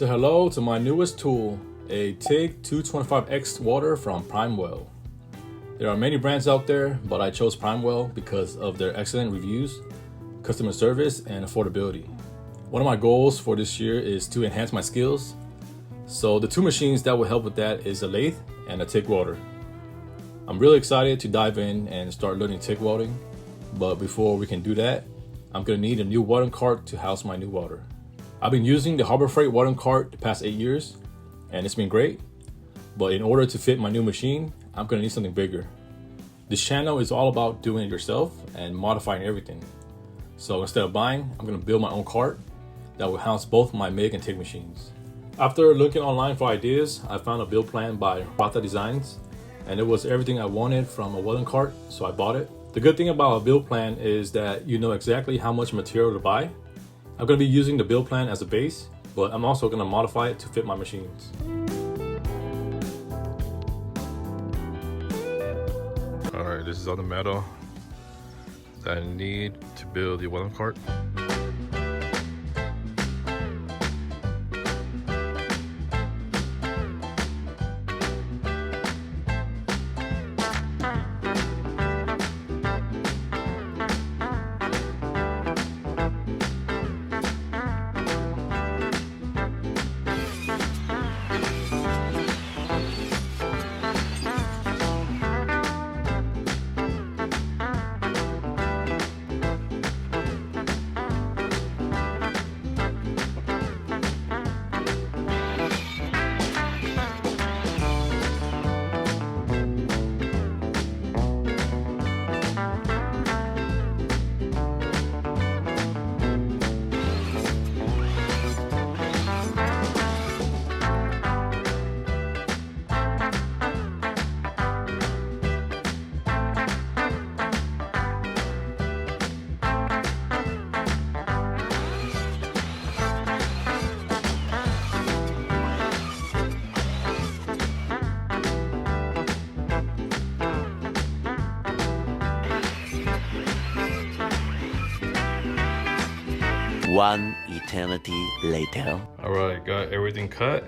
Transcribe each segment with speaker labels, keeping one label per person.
Speaker 1: So hello to my newest tool, a TIG 225X welder from Primeweld. There are many brands out there, but I chose Primeweld because of their excellent reviews, customer service, and affordability. One of my goals for this year is to enhance my skills. So the two machines that will help with that is a lathe and a TIG welder. I'm really excited to dive in and start learning TIG welding, but before we can do that, I'm going to need a new welding cart to house my new welder. I've been using the Harbor Freight welding cart the past 8 years, and it's been great, but in order to fit my new machine, I'm going to need something bigger. This channel is all about doing it yourself and modifying everything. So instead of buying, I'm going to build my own cart that will house both my MIG and TIG machines. After looking online for ideas, I found a build plan by Ratha Designs, and it was everything I wanted from a welding cart, so I bought it. The good thing about a build plan is that you know exactly how much material to buy. I'm going to be using the build plan as a base, but I'm also going to modify it to fit my machines. Alright, this is all the metal that I need to build the welding cart.
Speaker 2: One eternity later.
Speaker 1: All right, got everything cut.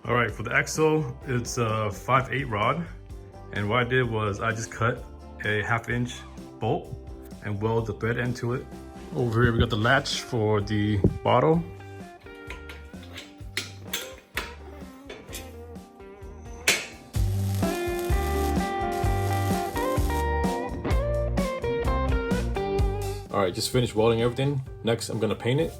Speaker 1: All right, for the axle, it's a 5/8 rod. And what I did was I just cut a 1/2 inch bolt and weld the thread end to it. Over here, we got the latch for the bottle. All right, just finished welding everything. Next, I'm gonna paint it.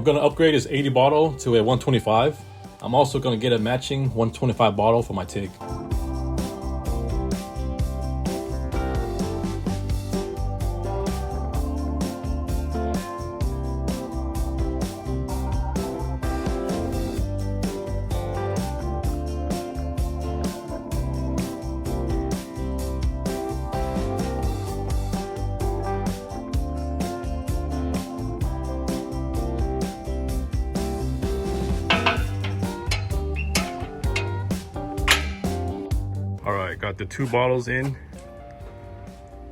Speaker 1: I'm gonna upgrade this 80 bottle to a 125. I'm also gonna get a matching 125 bottle for my TIG. Alright, got the 2 bottles in.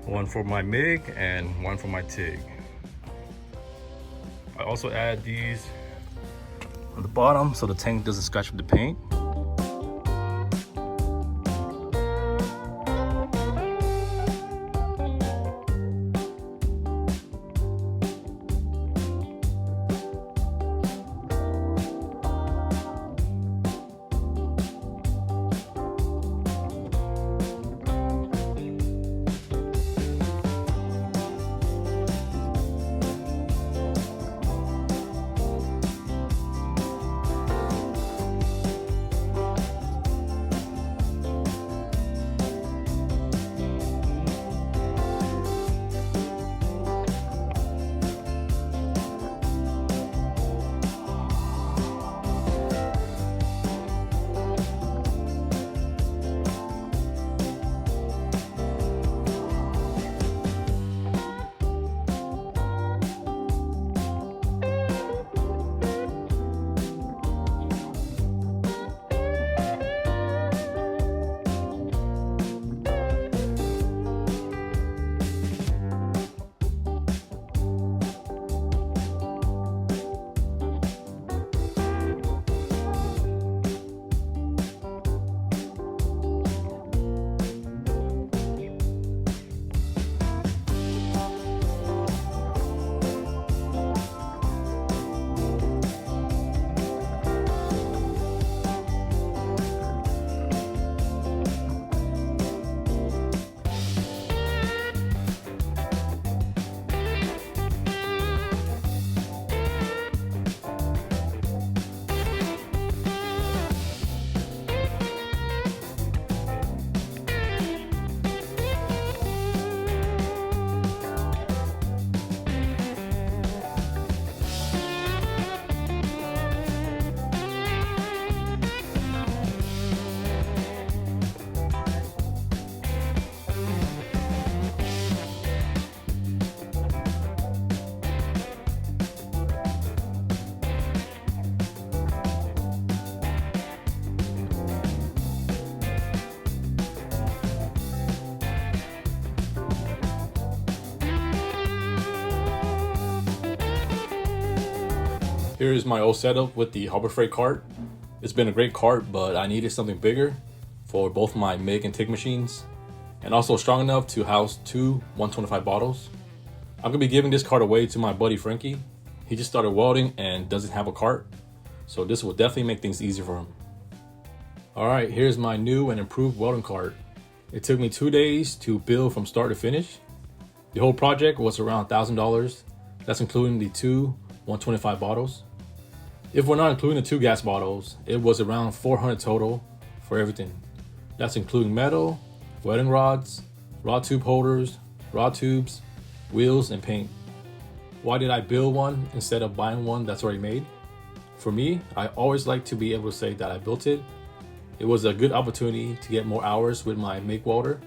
Speaker 1: One for my MIG and one for my TIG. I also add these on the bottom so the tank doesn't scratch with the paint. Here is my old setup with the Harbor Freight cart. It's been a great cart, but I needed something bigger for both my MIG and TIG machines, and also strong enough to house 2 125 bottles. I'm gonna be giving this cart away to my buddy Frankie. He just started welding and doesn't have a cart, so this will definitely make things easier for him. Alright, here's my new and improved welding cart. It took me 2 days to build from start to finish. The whole project was around $1,000. That's including the 2 125 bottles. If we're not including the 2 gas bottles, it was around $400 total for everything. That's including metal, welding rods, rod tube holders, rod tubes, wheels, and paint. Why did I build one instead of buying one that's already made? For me, I always like to be able to say that I built it. It was a good opportunity to get more hours with my MIG welder.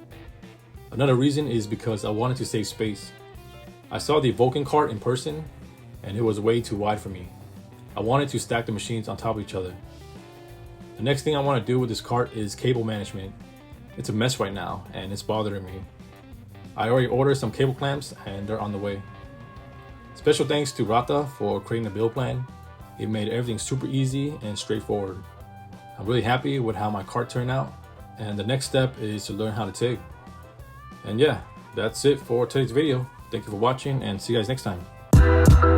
Speaker 1: Another reason is because I wanted to save space. I saw the Vulcan cart in person and it was way too wide for me. I wanted to stack the machines on top of each other. The next thing I want to do with this cart is cable management. It's a mess right now and it's bothering me. I already ordered some cable clamps and they're on the way. Special thanks to Ratha for creating the build plan. It made everything super easy and straightforward. I'm really happy with how my cart turned out, and the next step is to learn how to TIG. And yeah, that's it for today's video. Thank you for watching and see you guys next time.